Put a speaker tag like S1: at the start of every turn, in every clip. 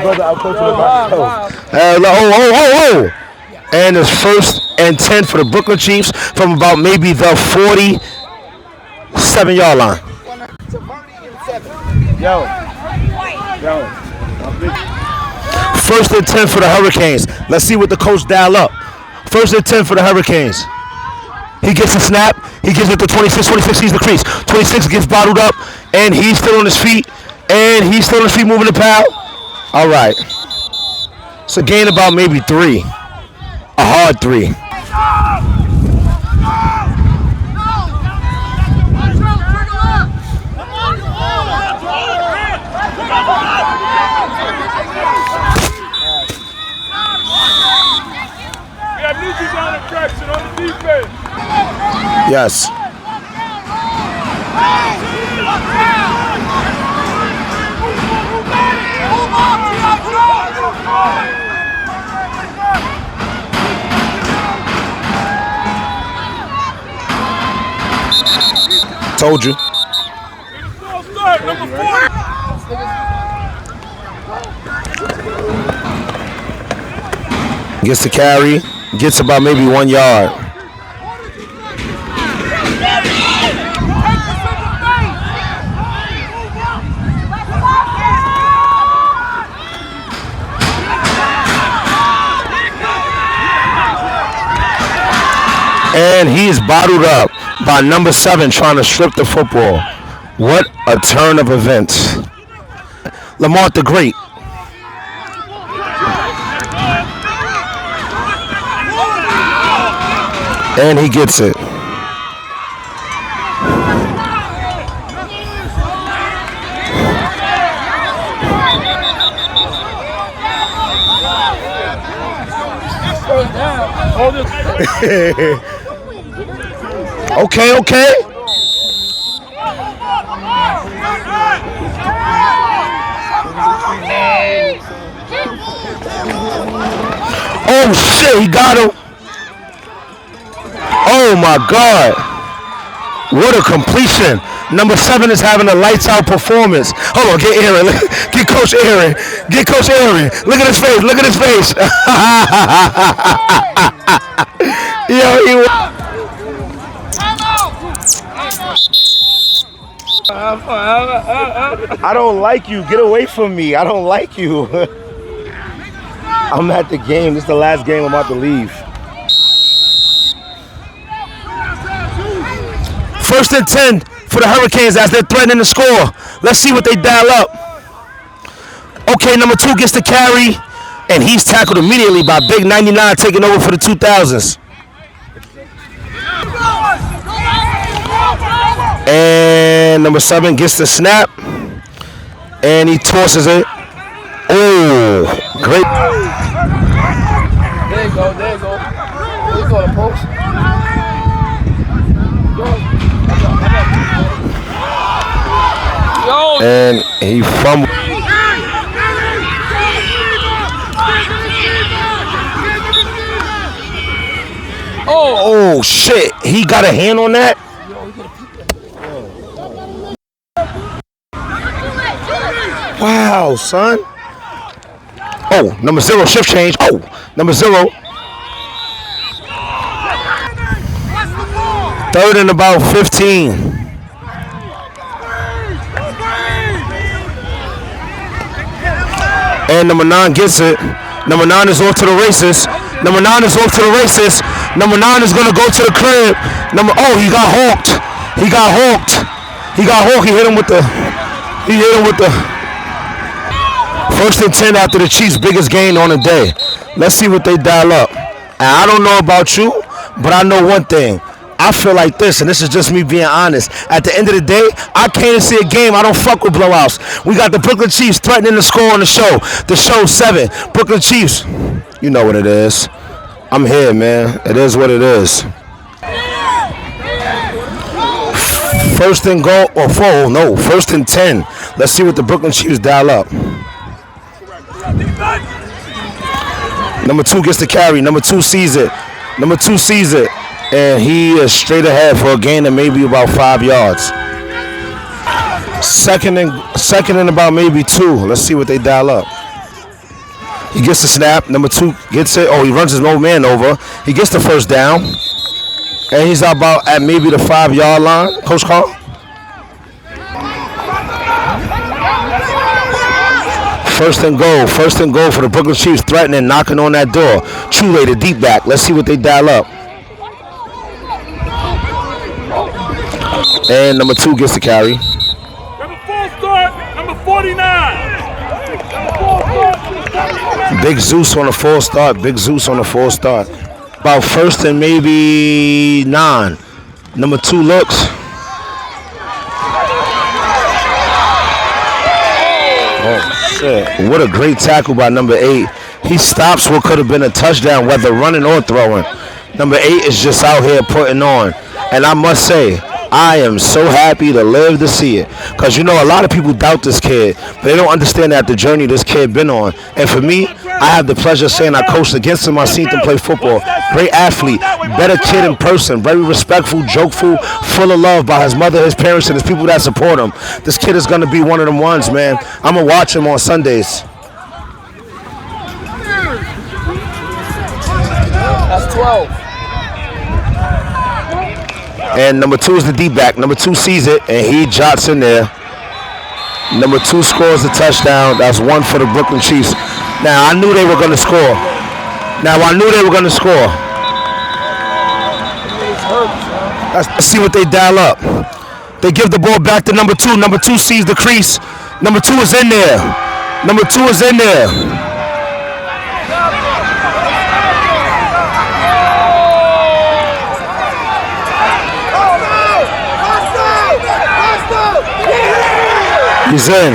S1: brother out coaching about
S2: Oh. And it's 1st and 10 for the Brooklyn Chiefs from about maybe the 47-yard line.
S1: Yo.
S2: 1st and 10 for the Hurricanes. Let's see what the coach dial up. 1st and 10 for the Hurricanes. He gets a snap. He gives it to 26. 26 sees the crease. 26 gets bottled up, and he's still on his feet. Moving the pal. All right. It's a gain about maybe 3. A hard 3. Yes. Told you. Gets the carry. Gets about maybe 1 yard. And he's bottled up by number 7 trying to strip the football. What a turn of events. Lamar the Great. And he gets it. Okay. Oh shit, he got him. Oh my God. What a completion. Number 7 is having a lights out performance. Hold on, get Aaron. Get Coach Aaron. Look at his face. Yo, I don't like you. Get away from me. I don't like you. I'm at the game. This is the last game I'm about to leave. 1st and 10 for the Hurricanes as they're threatening to score. Let's see what they dial up. Okay, number 2 gets the carry, and he's tackled immediately by Big 99 taking over for the 2000s. And number 7 gets the snap, and he tosses it. Oh, great.
S1: There you go. There you go to post.
S2: And he fumbled. Oh shit, he got a hand on that? Wow, son. Oh, number 0, shift change. Oh, number 0. 3rd and about 15. And number 9 gets it. Number 9 is off to the races. Number 9 is going to go to the crib. He got hawked. He hit him with the 1st and 10 after the Chiefs' biggest gain on the day. Let's see what they dial up. And I don't know about you, but I know one thing. I feel like this, and this is just me being honest. At the end of the day, I came to see a game. I don't fuck with blowouts. We got the Brooklyn Chiefs threatening to score on the show. The show's 7. Brooklyn Chiefs. You know what it is. I'm here, man. It is what it is. 1st and goal, or 4, no, 1st and 10. Let's see what the Brooklyn Chiefs dial up. Number 2 gets the carry. Number 2 sees it. And he is straight ahead for a gain of maybe about 5 yards. Second and about maybe 2. Let's see what they dial up. He gets the snap. Number 2 gets it. Oh, he runs his old man over. He gets the first down. And he's about at maybe the 5-yard line. Coach Carl? First and goal. First and goal for the Brooklyn Chiefs, threatening, knocking on that door. Chule, the deep back. Let's see what they dial up. And number 2 gets the carry.
S3: Number 4 start, number 49.
S2: Big Zeus on a 4 start. Big Zeus on a 4 start. About first and maybe 9. Number 2 looks. Oh, shit. What a great tackle by number 8. He stops what could have been a touchdown, whether running or throwing. Number 8 is just out here putting on. And I must say, I am so happy to live to see it. Because, you know, a lot of people doubt this kid. They don't understand that the journey this kid been on. And for me, I have the pleasure of saying I coached against him. I seen him play football. Great athlete. Better kid in person. Very respectful, jokeful, full of love by his mother, his parents, and his people that support him. This kid is going to be one of them ones, man. I'm going to watch him on Sundays.
S1: That's 12.
S2: And number 2 is the D-back. Number 2 sees it, and he jots in there. Number 2 scores the touchdown. That's 1 for the Brooklyn Chiefs. Now, I knew they were going to score. Let's see what they dial up. They give the ball back to number 2. Number 2 sees the crease. Number 2 is in there. Number 2 is in there. He's in.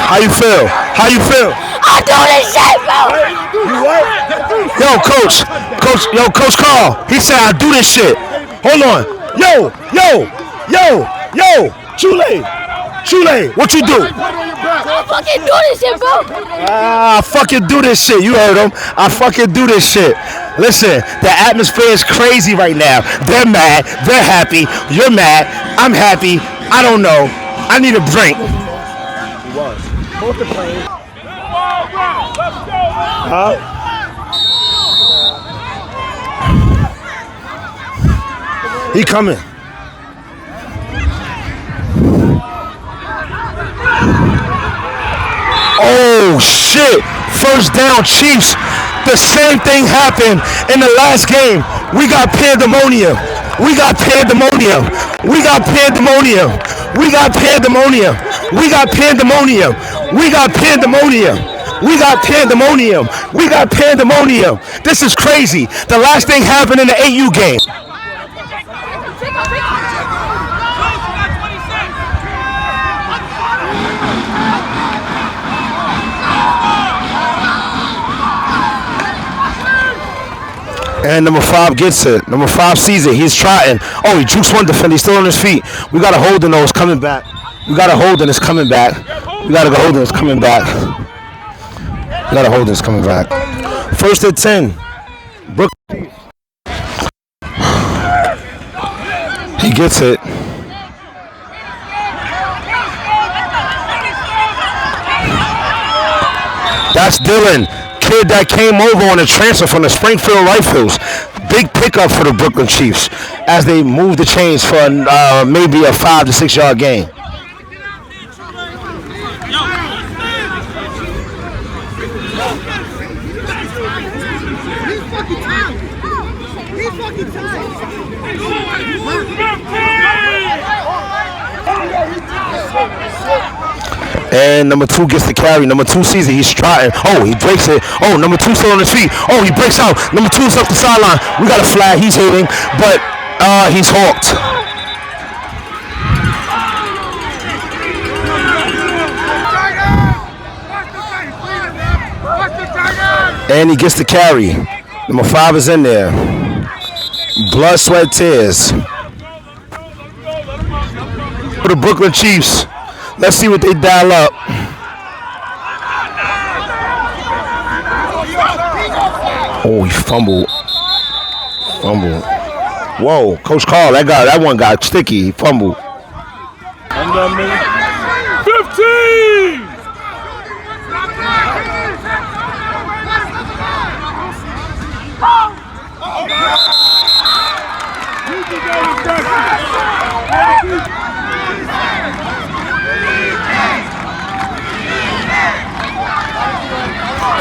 S2: How you feel? How you feel?
S4: I do this shit, bro.
S2: You what? Coach Carl. He said I do this shit. Hold on. Yo. Chule, what you do?
S4: I fucking do this shit, bro.
S2: I fucking do this shit. You heard him. I fucking do this shit. Listen, the atmosphere is crazy right now. They're mad. They're happy. You're mad. I'm happy. I don't know. I need a drink. He was. Both are playing. Huh? He coming. Oh, shit. First down, Chiefs. The same thing happened in the last game. We got pandemonium. We got pandemonium. We got pandemonium. We got pandemonium. We got pandemonium. We got pandemonium. We got pandemonium. We got pandemonium. This is crazy. The last thing happened in the AU game. And number 5 gets it. Number 5 sees it. He's trotting. Oh, he jukes one defender. He's still on his feet. We got a holding though. It's coming back. We got a holding. It's coming back. We got a holding. It's coming back. We got a holding. It's coming back. First and 10. Brooklyn. He gets it. That's Dylan. Kid that came over on a transfer from the Springfield Rifles. Big pickup for the Brooklyn Chiefs as they move the chains for maybe a 5 to 6 yard gain. And number 2 gets the carry. Number 2 sees it. He's trotting. Oh, he breaks it. Oh, number 2 still on his feet. Oh, he breaks out. Number 2 is up the sideline. We got a flag. He's hitting, but he's hawked. And he gets the carry. Number 5 is in there. Blood, sweat, tears. For the Brooklyn Chiefs. Let's see what they dial up. Oh, he fumbled. Whoa, Coach Carl, that one got sticky. He fumbled.
S3: Under a minute. 15!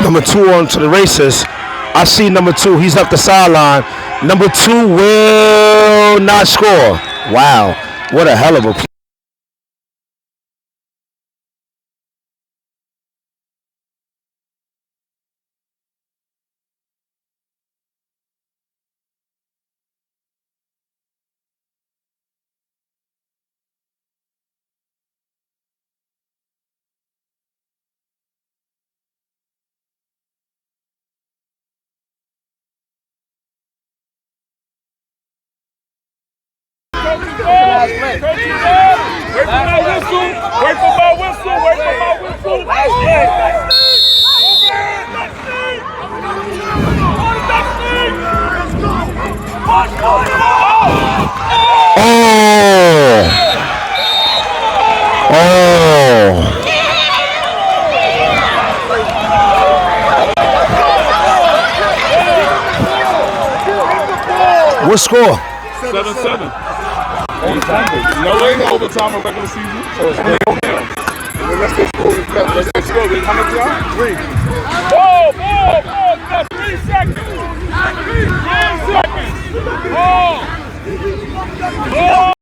S2: Number 2 on to the races. I see number 2. He's up the sideline. Number 2 will not score. Wow. What a hell of a play.
S3: Wait for my whistle. Wait for my whistle. Wait for my whistle.
S2: What score?
S3: 7-7. No, ain't overtime in regular season. So it's let's go. How much y'all? 3. Ball. You got 3 seconds. 3 seconds. Ball.